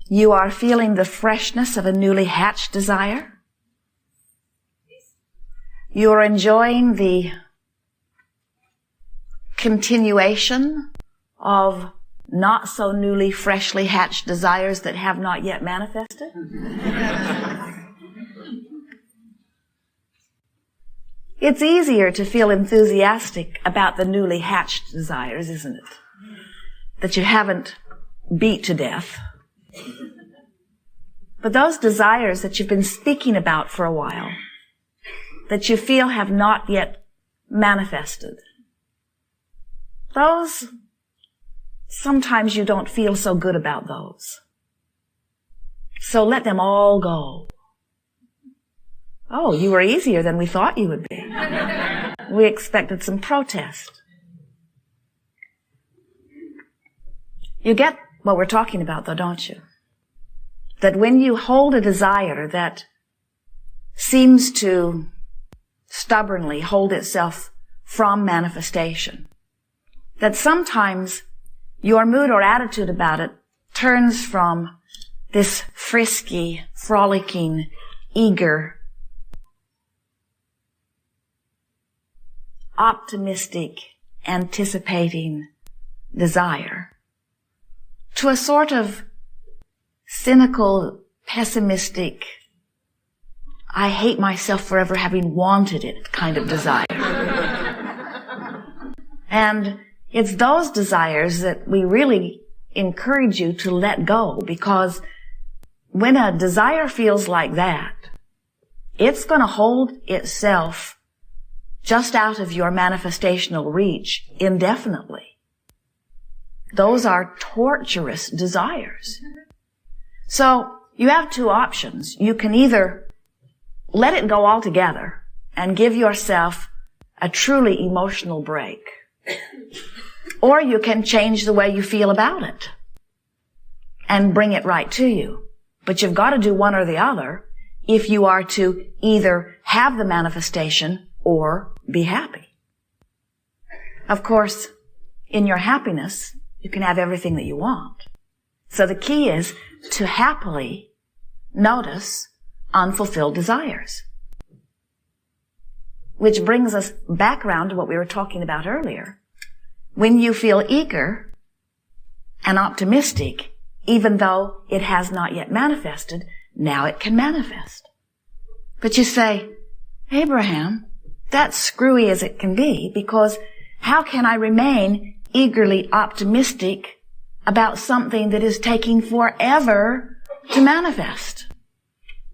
You are feeling the freshness of a newly hatched desire. You are enjoying the continuation of not so newly, freshly hatched desires that have not yet manifested. It's easier to feel enthusiastic about the newly hatched desires, isn't it? That you haven't beat to death. But those desires that you've been speaking about for a while, that you feel have not yet manifested, those, sometimes you don't feel so good about those. So let them all go. Oh, you were easier than we thought you would be. We expected some protest. You get what we're talking about, though, don't you? That when you hold a desire that seems to stubbornly hold itself from manifestation, that sometimes your mood or attitude about it turns from this frisky, frolicking, eager, optimistic, anticipating desire to a sort of cynical, pessimistic, I hate myself for ever having wanted it kind of desire. And it's those desires that we really encourage you to let go, because when a desire feels like that, it's going to hold itself just out of your manifestational reach indefinitely. Those are torturous desires. So you have two options. You can either let it go altogether and give yourself a truly emotional break, or you can change the way you feel about it and bring it right to you. But you've got to do one or the other if you are to either have the manifestation or be happy. Of course, in your happiness, you can have everything that you want. So the key is to happily notice unfulfilled desires. Which brings us back around to what we were talking about earlier. When you feel eager and optimistic, even though it has not yet manifested, now it can manifest. But you say, Abraham, that's screwy as it can be, because how can I remain eagerly optimistic about something that is taking forever to manifest?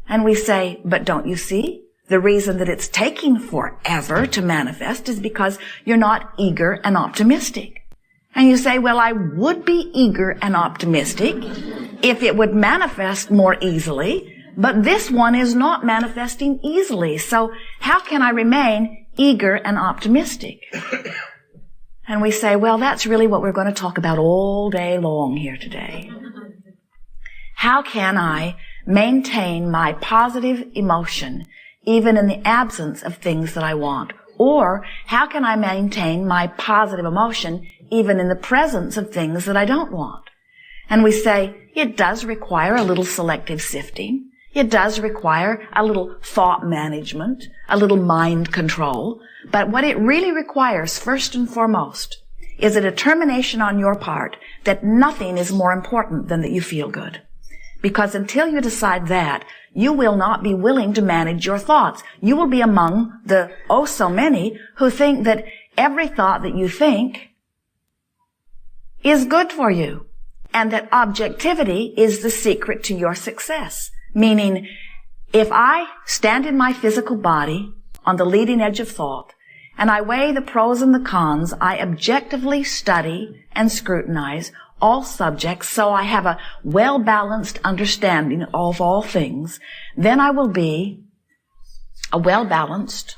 And we say, but don't you see? The reason that it's taking forever to manifest is because you're not eager and optimistic. And you say, well, I would be eager and optimistic if it would manifest more easily, but this one is not manifesting easily. So how can I remain eager and optimistic? And we say, well, that's really what we're going to talk about all day long here today. How can I maintain my positive emotion even in the absence of things that I want? Or how can I maintain my positive emotion even in the presence of things that I don't want? And we say, it does require a little selective sifting. It does require a little thought management, a little mind control. But what it really requires, first and foremost, is a determination on your part that nothing is more important than that you feel good. Because until you decide that, you will not be willing to manage your thoughts. You will be among the oh so many who think that every thought that you think is good for you, and that objectivity is the secret to your success. Meaning, if I stand in my physical body on the leading edge of thought, and I weigh the pros and the cons, I objectively study and scrutinize all subjects so I have a well-balanced understanding of all things, then I will be a well-balanced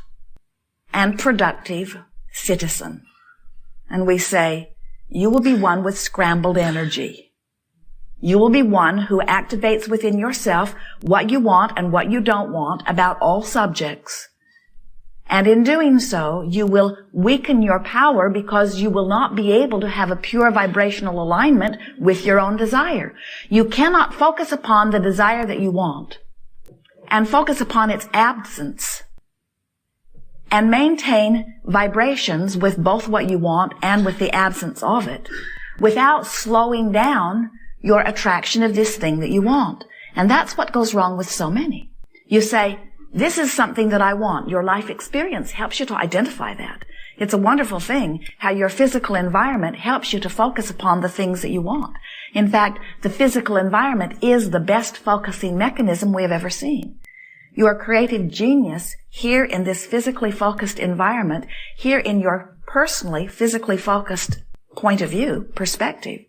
and productive citizen. And we say, you will be one with scrambled energy. You will be one who activates within yourself what you want and what you don't want about all subjects. And in doing so, you will weaken your power because you will not be able to have a pure vibrational alignment with your own desire. You cannot focus upon the desire that you want and focus upon its absence and maintain vibrations with both what you want and with the absence of it without slowing down your attraction of this thing that you want. And that's what goes wrong with so many. You say, this is something that I want. Your life experience helps you to identify that. It's a wonderful thing how your physical environment helps you to focus upon the things that you want. In fact, the physical environment is the best focusing mechanism we have ever seen. Your creative genius here in this physically focused environment, here in your personally physically focused point of view, perspective.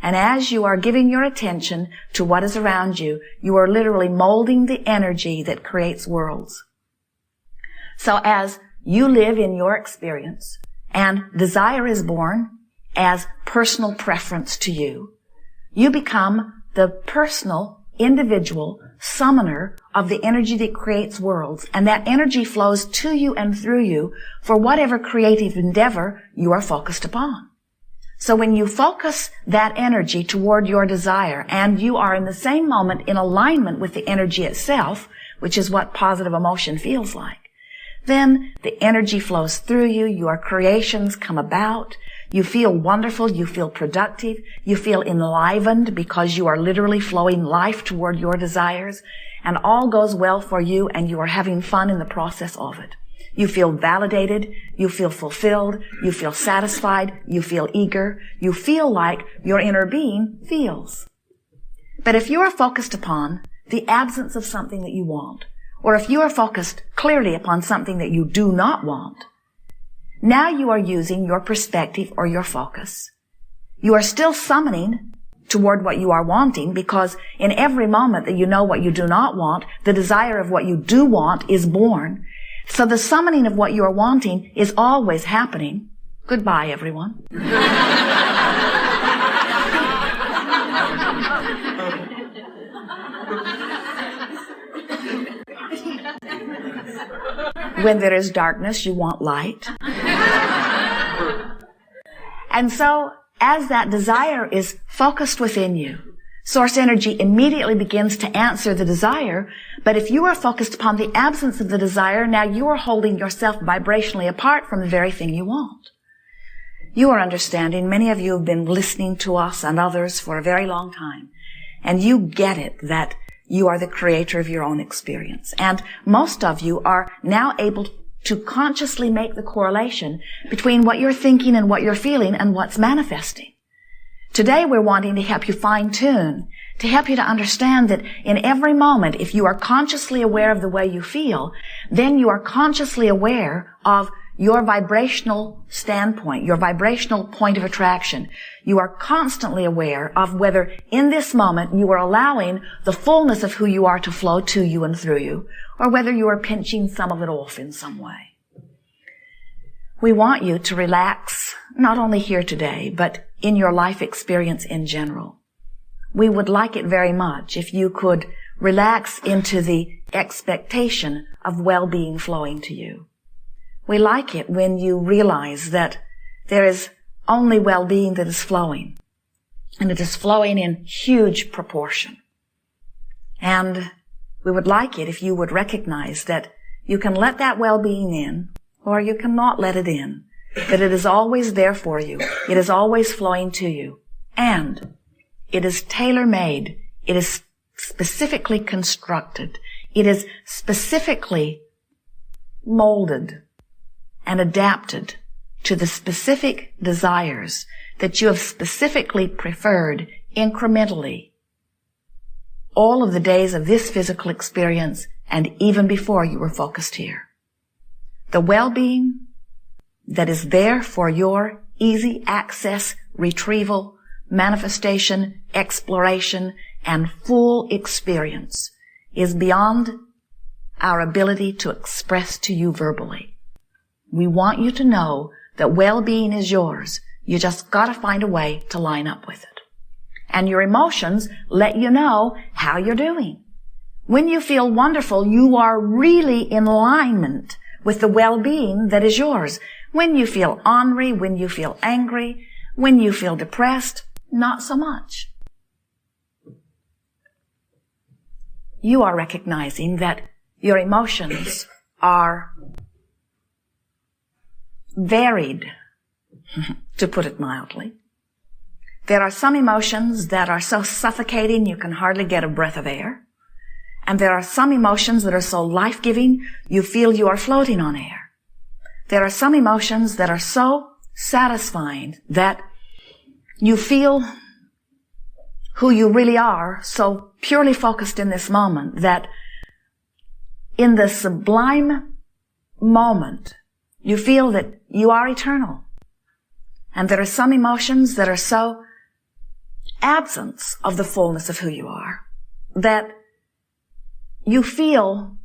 And as you are giving your attention to what is around you, you are literally molding the energy that creates worlds. So as you live in your experience and desire is born as personal preference to you, you become the personal, individual summoner of the energy that creates worlds. And that energy flows to you and through you for whatever creative endeavor you are focused upon. So when you focus that energy toward your desire and you are in the same moment in alignment with the energy itself, which is what positive emotion feels like, then the energy flows through you, your creations come about, you feel wonderful, you feel productive, you feel enlivened because you are literally flowing life toward your desires, and all goes well for you and you are having fun in the process of it. You feel validated, you feel fulfilled, you feel satisfied, you feel eager, you feel like your inner being feels. But if you are focused upon the absence of something that you want, or if you are focused clearly upon something that you do not want, now you are using your perspective or your focus. You are still summoning toward what you are wanting because in every moment that you know what you do not want, the desire of what you do want is born. So the summoning of what you are wanting is always happening. Goodbye, everyone. When there is darkness, you want light. And so, as that desire is focused within you, source energy immediately begins to answer the desire, but if you are focused upon the absence of the desire, now you are holding yourself vibrationally apart from the very thing you want. You are understanding, many of you have been listening to us and others for a very long time, and you get it that you are the creator of your own experience. And most of you are now able to consciously make the correlation between what you're thinking and what you're feeling and what's manifesting. Today we're wanting to help you fine-tune, to help you to understand that in every moment, if you are consciously aware of the way you feel, then you are consciously aware of your vibrational standpoint, your vibrational point of attraction. You are constantly aware of whether in this moment you are allowing the fullness of who you are to flow to you and through you, or whether you are pinching some of it off in some way. We want you to relax, not only here today, but in your life experience in general. We would like it very much if you could relax into the expectation of well-being flowing to you. We like it when you realize that there is only well-being that is flowing, and it is flowing in huge proportion. And we would like it if you would recognize that you can let that well-being in, or you cannot let it in, that it is always there for you. It is always flowing to you. And it is tailor-made. It is specifically constructed. It is specifically molded and adapted to the specific desires that you have specifically preferred incrementally all of the days of this physical experience and even before you were focused here. The well-being that is there for your easy access, retrieval, manifestation, exploration, and full experience is beyond our ability to express to you verbally. We want you to know that well-being is yours. You just gotta find a way to line up with it. And your emotions let you know how you're doing. When you feel wonderful, you are really in alignment with the well-being that is yours. When you feel ornery, when you feel angry, when you feel depressed, not so much. You are recognizing that your emotions are varied, to put it mildly. There are some emotions that are so suffocating you can hardly get a breath of air. And there are some emotions that are so life-giving you feel you are floating on air. There are some emotions that are so satisfying that you feel who you really are, so purely focused in this moment that in the sublime moment you feel that you are eternal. And there are some emotions that are so absence of the fullness of who you are that you feel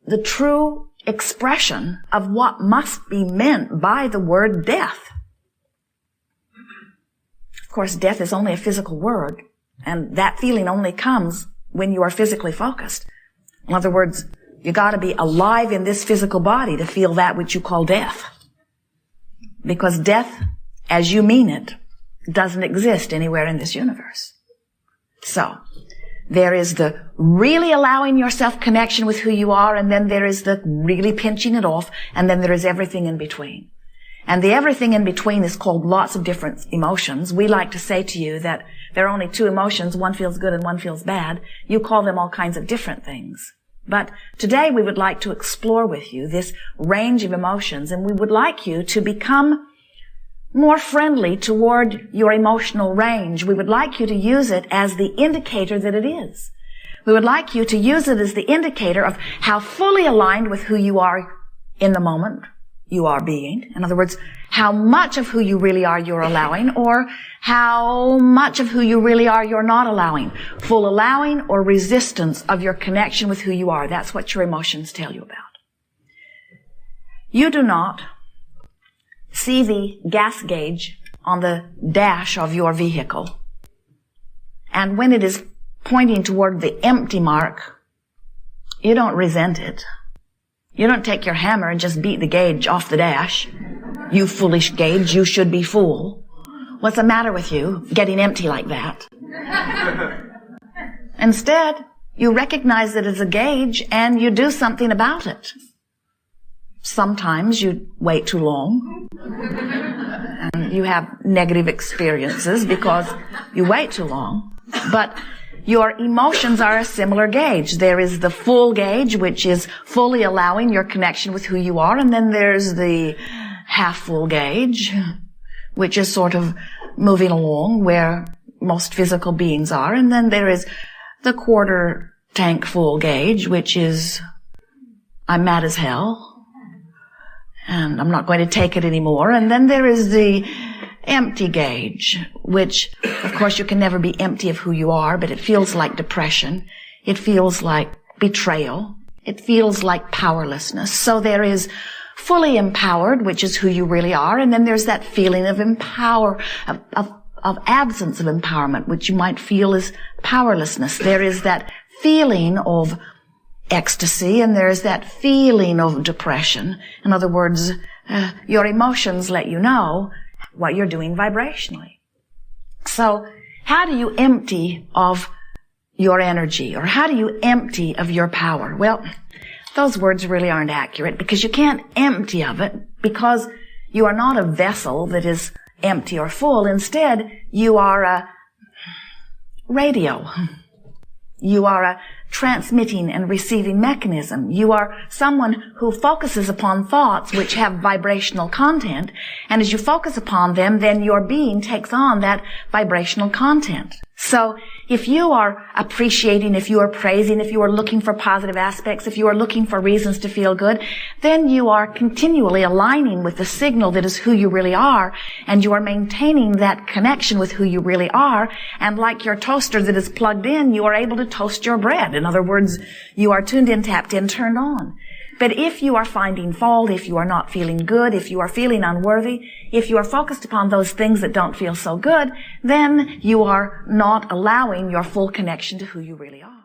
the true expression of what must be meant by the word death. Of course, death is only a physical word, and that feeling only comes when you are physically focused. In other words, you got to be alive in this physical body to feel that which you call death. Because death, as you mean it, doesn't exist anywhere in this universe. So, there is the really allowing yourself connection with who you are, and then there is the really pinching it off, and then there is everything in between. And the everything in between is called lots of different emotions. We like to say to you that there are only two emotions, one feels good and one feels bad. You call them all kinds of different things. But today we would like to explore with you this range of emotions, and we would like you to become more friendly toward your emotional range. We would like you to use it as the indicator that it is. We would like you to use it as the indicator of how fully aligned with who you are in the moment you are being. In other words, how much of who you really are you're allowing, or how much of who you really are you're not allowing. Full allowing or resistance of your connection with who you are. That's what your emotions tell you about. You do not see the gas gauge on the dash of your vehicle. And when it is pointing toward the empty mark, you don't resent it. You don't take your hammer and just beat the gauge off the dash. You foolish gauge, you should be full. What's the matter with you, getting empty like that? Instead, you recognize it as a gauge and you do something about it. Sometimes you wait too long. And you have negative experiences because you wait too long. But your emotions are a similar gauge. There is the full gauge, which is fully allowing your connection with who you are, and then there's the half-full gauge, which is sort of moving along where most physical beings are, and then there is the quarter tank full gauge, which is, I'm mad as hell, and I'm not going to take it anymore, and then there is the empty gauge, which, of course, you can never be empty of who you are, but it feels like depression. It feels like betrayal. It feels like powerlessness. So there is fully empowered, which is who you really are, and then there's that feeling of of absence of empowerment, which you might feel is powerlessness. There is that feeling of ecstasy, and there's that feeling of depression. In other words, your emotions let you know what you're doing vibrationally. So, how do you empty of your energy, or how do you empty of your power? Well, those words really aren't accurate, because you can't empty of it, because you are not a vessel that is empty or full. Instead, you are a radio. You are a transmitting and receiving mechanism. You are someone who focuses upon thoughts which have vibrational content, and as you focus upon them, then your being takes on that vibrational content. So, if you are appreciating, if you are praising, if you are looking for positive aspects, if you are looking for reasons to feel good, then you are continually aligning with the signal that is who you really are, and you are maintaining that connection with who you really are, and like your toaster that is plugged in, you are able to toast your bread. In other words, you are tuned in, tapped in, turned on. But if you are finding fault, if you are not feeling good, if you are feeling unworthy, if you are focused upon those things that don't feel so good, then you are not allowing your full connection to who you really are.